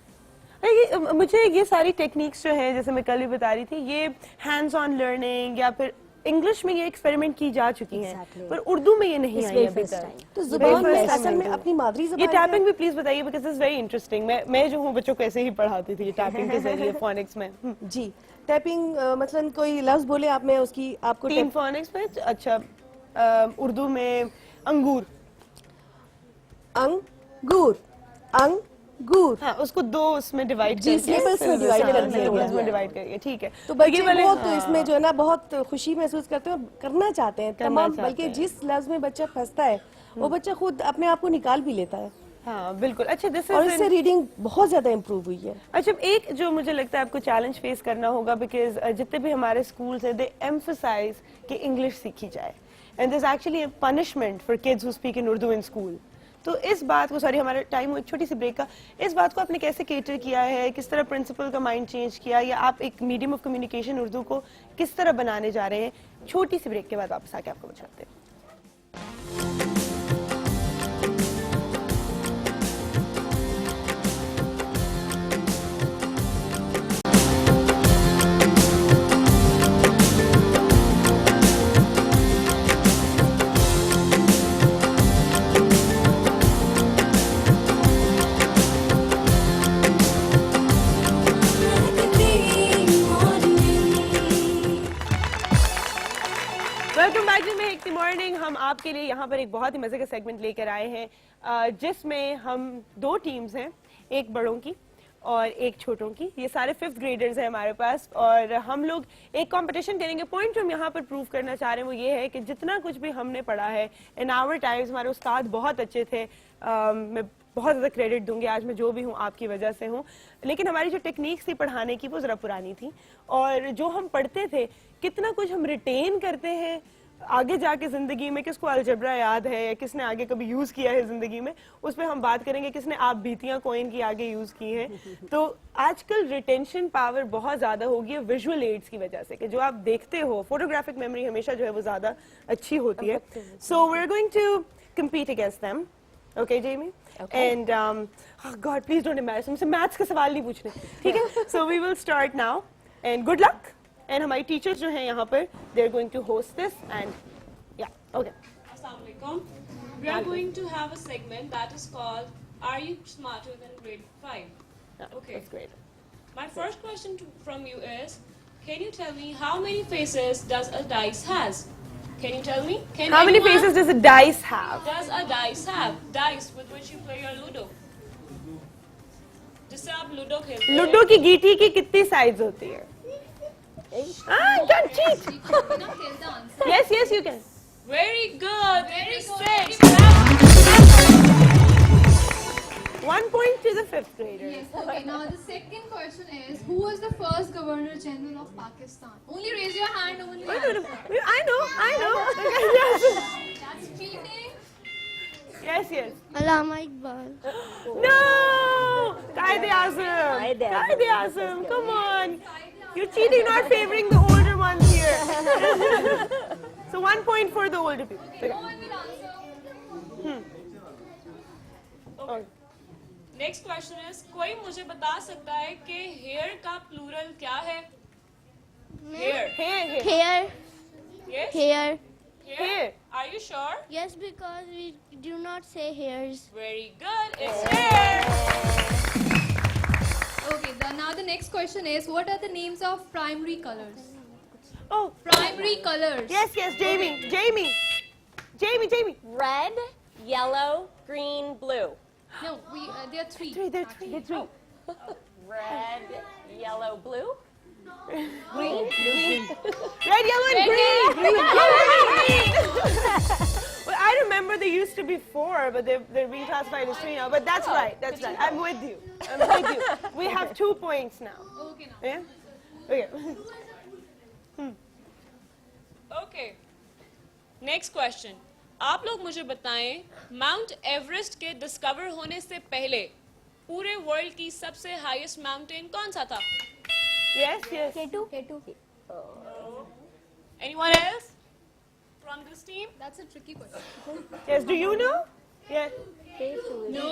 मुझे ये सारी टेक्निक्स जो है जैसे मैं कल भी बता रही थी ये हैंड्स ऑन लर्निंग या फिर इंग्लिश में ये एक्सपेरिमेंट की जा चुकी हैं पर उर्दू में ये नहीं आई अभी तक तो जुबान में असल में अपनी मादरी ये ज़बान टैपिंग भी प्लीज बताइए बिकॉज इज वेरी इंटरेस्टिंग मैं जो हूँ बच्चों को ऐसे ही पढ़ाती थी टैपिंग के जरिए फोनिक्स में जी टैपिंग मतलब कोई लफ्ज बोले आप मैं उसकी आपको 3 फोनिक्स में अच्छा उर्दू में अंगूर अंगूर गुर हाँ, उसको दो उसमें डिवाइड जी, syllables में divide कर दिया गया है। डिवाइड करके, ठीक है. तो बच्चे ये वाले- बहुत इसमें जो है ना बहुत खुशी महसूस करते हैं और करना चाहते हैं तमाम, बल्कि जिस लफ्ज में बच्चा फंसता है वो बच्चा खुद अपने आप को निकाल भी लेता है हाँ बिल्कुल. अच्छा, दिस और इज इससे रीडिंग बहुत ज्यादा इम्प्रूव हुई है. अच्छा, एक जो मुझे लगता है आपको चैलेंज फेस करना होगा, बिकॉज जितने भी हमारे स्कूल्स हैं दे एम्फसाइज कि इंग्लिश सीखी जाए, and this actually a punishment for kids who speak in Urdu in school. तो इस बात को, सॉरी हमारा टाइम हो, एक छोटी सी ब्रेक का, इस बात को आपने कैसे केटर किया है, किस तरह प्रिंसिपल का माइंड चेंज किया, या आप एक मीडियम ऑफ कम्युनिकेशन उर्दू को किस तरह बनाने जा रहे हैं? छोटी सी ब्रेक के बाद वापस आके आपको बताते हैं. वेलकम बैक टू महकती मॉर्निंग. हम आपके लिए यहाँ पर एक बहुत ही मजे का सेगमेंट लेकर आए हैं जिसमें हम दो टीम्स हैं, एक बड़ों की और एक छोटों की. ये सारे 5th ग्रेडर्स हैं हमारे पास और हम लोग एक कंपटीशन करेंगे. पॉइंट जो हम यहाँ पर प्रूव करना चाह रहे हैं वो ये है कि जितना कुछ भी हमने पढ़ा है इन आवर टाइम्स, हमारे उस्ताद बहुत अच्छे थे. मैं बहुत ज़्यादा क्रेडिट दूंगी, आज मैं जो भी हूँ आपकी वजह से हूँ, लेकिन हमारी जो टेक्निक्स थी पढ़ाने की वो ज़रा पुरानी थी. और जो हम पढ़ते थे कितना कुछ हम रिटेन करते हैं आगे जाके जिंदगी में. किसको अलजबरा याद है या किसने आगे कभी यूज किया है जिंदगी में, उस पर हम बात करेंगे. किसने आप बीतियां कॉइन की आगे यूज की हैं. तो आजकल रिटेंशन पावर बहुत ज्यादा होगी है विजुअल एड्स की वजह से, कि जो आप देखते हो, फोटोग्राफिक मेमोरी हमेशा जो है वो ज्यादा अच्छी होती है. So we are going to compete against them. Okay, Jamie? Okay. And oh God, please don't embarrass me. मुझसे मैथ्स का सवाल नहीं पूछने, ठीक है? So we will start now. And good luck. And हमारी टीचर्स जो हैं यहाँ पर, they are going to host this and yeah, okay. Assalamu alaikum. We are going to have a segment that is called Are You Smarter Than Grade 5? Okay. That's great. My first question from you is, can you tell me how many faces does a dice has? Can you tell me? How many faces does a dice have? Does a dice have? Dice with which you play your Ludo. जिससे आप ludo खेलते हैं. Ludo की गीटी की कितनी sides होती है? Don't cheat. Yes, yes, you can. Very good. Very good. 1 point to the 5th grader. Yes. Okay. Now the second question is, who was the first Governor General of Pakistan? Only raise your hand. Only. I know. That's cheating. Yes, yes. Allama Iqbal. No! Qaid-e-Azam. Come on. You're cheating, not favoring the older ones here. So 1 point for the older people. Okay. No one will answer. Okay. Next question is, कोई मुझे बता सकता है कि hair का plural क्या है? Hair. Hair. Yes. Hair. Hair. Are you sure? Yes, because we do not say hairs. Very good. It's hair. Okay. Now the next question is, what are the names of primary colors? Oh, Primary colors. yes, Jamie. Red, yellow, green, blue. No, there are three. They're three. Red, yellow, blue. Red, yellow, and green. Well, I remember there used to be 4, but they're being classified as 3 now. But that's right. I'm with you. We have 2 points now. Okay, now. Yeah. Okay. Okay. Next question. आप लोग मुझे बताएं, mount Everest के discover होने से पहले पूरे world की सबसे हाईएस्ट माउंटेन कौन सा था? Yes. K2. Anyone else from this team? That's a tricky question. Yes. Do you know? Yes. No.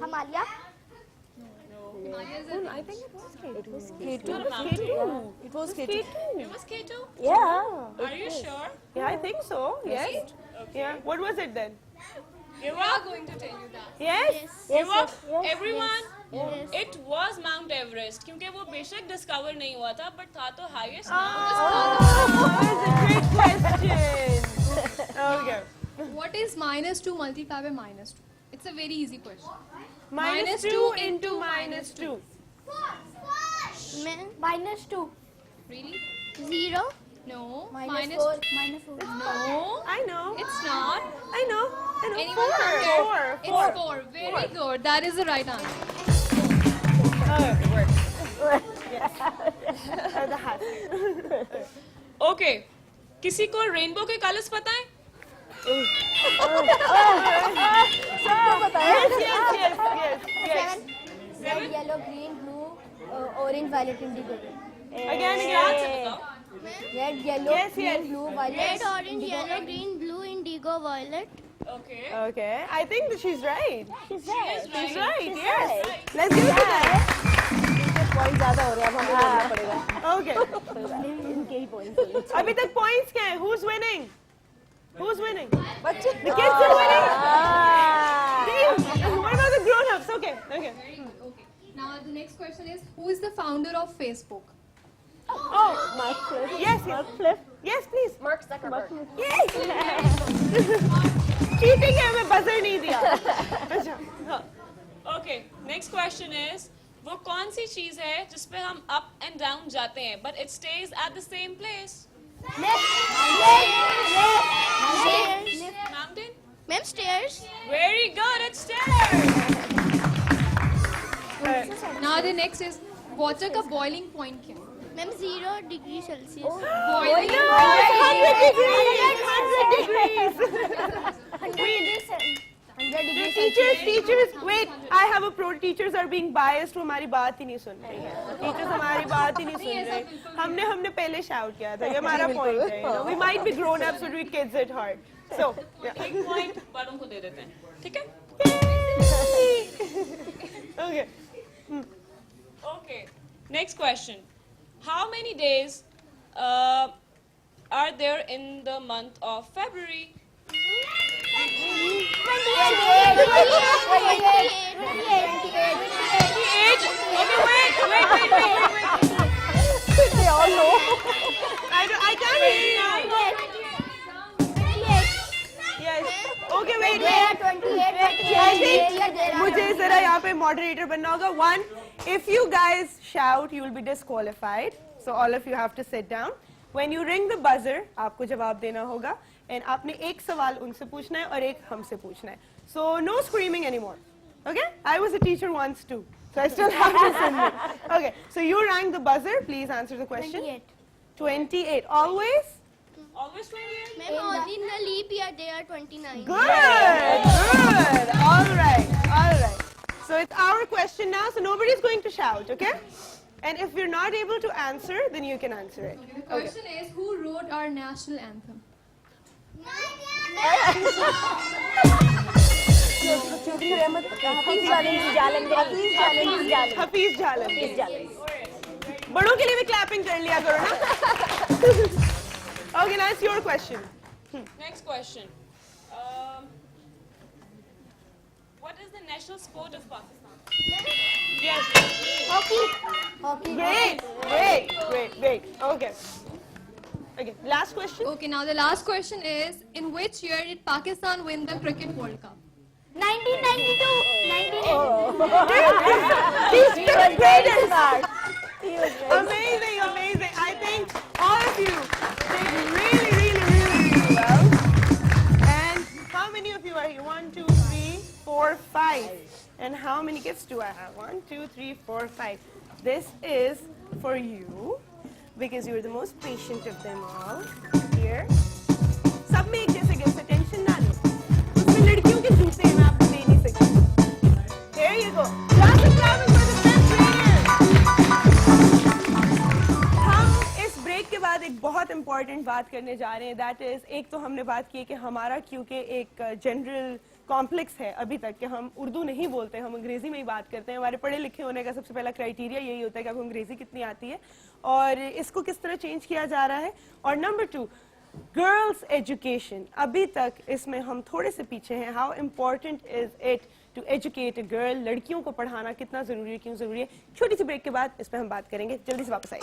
Himalaya. I think it was K2. It was K2. It was K2? Yeah. Are you sure? Yeah, I think so. Yes. Okay. Yeah. What was it then? Give We are up. going to tell you that. Yes. Give up. Everyone. Yes. It was Mount Everest. क्योंकि वो बेशक discover नहीं हुआ था, but था तो highest That's a great question. Okay. What is -2 multiplied by -2? It's a very easy question. -2 into -2. -2. Really? 0. No. -4. No. I know. It's not. I know. Anyone Four. out there? Four. It's 4. Very good. That is the right answer. The hat. Okay किसी को rainbow के colours पता है? Yes. Red, yellow, green, blue, orange, violet, indigo. Again. Red, yellow, Yes, green, yes. blue, violet. Red, orange, yellow, green, blue, indigo, violet. Okay Okay. I think that she's right. She's right. She's right. Yes. Let's give it to them. Point ज्यादा हो रहा है, अब हमें करना पड़ेगा. Okay. इनके ही points हैं. अभी तक points क्या है? Who's winning? Who's winning? बच्चे The kids are winning. What about the grown-ups? Okay. Very good. Okay. Now the next question is, who is the founder of Facebook? Oh. Yes. Yes, please. Mark Zuckerberg. Yes. Cheating है, हमें buzzer नहीं दिया. अच्छा. हाँ. Okay next question is वो कौन सी चीज है जिस पे हम अप एंड डाउन जाते हैं but it stage at the same place? Mountain? Ma'am, stairs. Very good it's stairs. Now the next is, water का boiling point क्या है? Ma'am, 0 degree Celsius. Boiling 100 degrees. 100 degree Teachers, wait, I have a pro. Teachers are being biased. वो हमारी बात ही नहीं सुन रही है. Teachers हमारी बात ही नहीं सुन रहे. हमने पहले shout किया था. ये हमारा point है. You know, we might be grown ups, but we kids at heart. So, yeah. एक पॉइंट बड़ों को दे देते हैं ठीक है? Okay. Okay. Next question. How many days are there in the month of February? 28. Okay, wait. they all know. I can't hear you. Yes. Okay, wait. मुझे जरा यहाँ पे moderator बनना होगा. 1, if you guys shout, you will be disqualified. So all of you have to sit down. When you ring the buzzer, आपको jawab देना होगा. And आपने एक सवाल उनसे पूछना है और एक हमसे पूछना है. So no screaming anymore. Okay? I was a teacher once too. So I still have to submit. Okay. So you rang the buzzer. Please answer the question. 28. Always? Always 28? Ma'am, only in the leap year they are 29. Good. All right. So it's our question now, so nobody's going to shout, okay? And if you're not able to answer, then you can answer it. The question is, who wrote our national anthem? Hafiz Jalandhari. बड़ों के लिए भी clapping कर लिया करो ना. Okay, now it's your question. Next question. What is the national sport of Pakistan? Yes. Hockey. Great. Okay. Last question. Okay, now the last question is, in which year did Pakistan win the Cricket World Cup? 1992. These fifth graders. Amazing. I think all of you did really well. And how many of you are here? 1, 2, 3, 4, 5. And how many gifts do I have? 1, 2, 3, 4, 5. This is for you because you're the most patient of them all. Here. सब में एक जैसे gift है, tension ना लो. उसमें लड़कियों के जूते हैं, मैं आपको दे नहीं सकती. Here you go. Clap for the fifth graders. हम इस ब्रेक के बाद एक बहुत इंपॉर्टेंट बात करने जा रहे हैं. दैट इज, एक तो हमने बात की कि हमारा क्योंकि एक जनरल कॉम्प्लेक्स है अभी तक कि हम उर्दू नहीं बोलते, हम अंग्रेजी में ही बात करते हैं. हमारे पढ़े लिखे होने का सबसे पहला क्राइटेरिया यही होता है कि आपको अंग्रेजी कितनी आती है और इसको किस तरह चेंज किया जा रहा है. और नंबर 2, गर्ल्स एजुकेशन. अभी तक इसमें हम थोड़े से पीछे हैं. How important is it to educate a girl? लड़कियों को पढ़ाना कितना जरूरी है, क्यों जरूरी है? छोटी सी ब्रेक के बाद इस पर हम बात करेंगे. जल्दी से वापस आइए.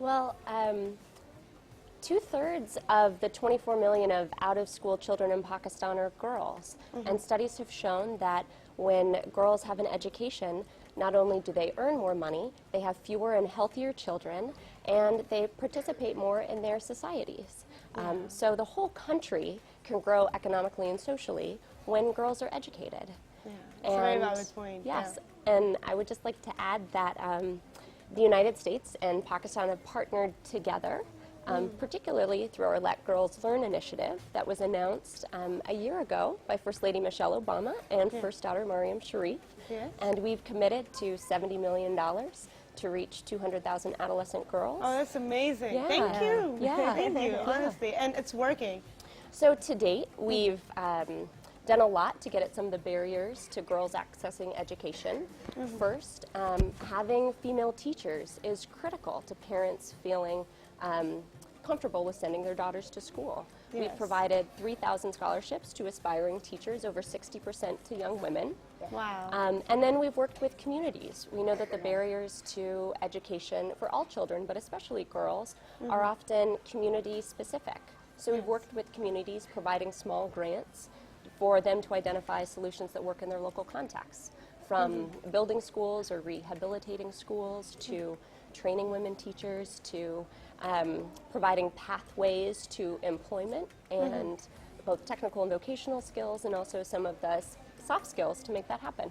Well, 2/3 of the 24 million of out-of-school children in Pakistan are girls. And studies have shown that when girls have an education, not only do they earn more money, they have fewer and healthier children, and they participate more in their societies. So the whole country can grow economically and socially when girls are educated. It's a very valid point. Yes, and I would just like to add that the United States and Pakistan have partnered together, particularly through our Let Girls Learn initiative that was announced a year ago by First Lady Michelle Obama and First Daughter Maryam Sharif. And we've committed to $70 million to reach 200,000 adolescent girls. Oh, that's amazing. Yeah. Thank you. Yeah. Thank you, honestly. And it's working. So to date, we've done a lot to get at some of the barriers to girls accessing education. First, having female teachers is critical to parents feeling comfortable with sending their daughters to school. We've provided 3,000 scholarships to aspiring teachers, over 60% to young women. Wow. And then we've worked with communities. We know that the barriers to education for all children, but especially girls, are often community specific. So we've worked with communities providing small grants for them to identify solutions that work in their local contexts, from building schools or rehabilitating schools to training women teachers to providing pathways to employment and both technical and vocational skills, and also some of the soft skills to make that happen.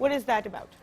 What is that about?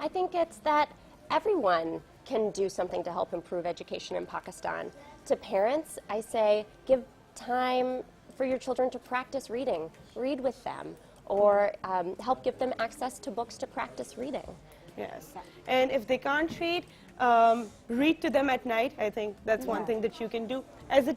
I think it's that everyone can do something to help improve education in Pakistan. To parents, I say give time for your children to practice reading. Read with them, or help give them access to books to practice reading. Yes. And if they can't read, read to them at night. I think that's one thing that you can do. As a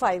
5.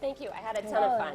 Thank you. I had a ton of fun.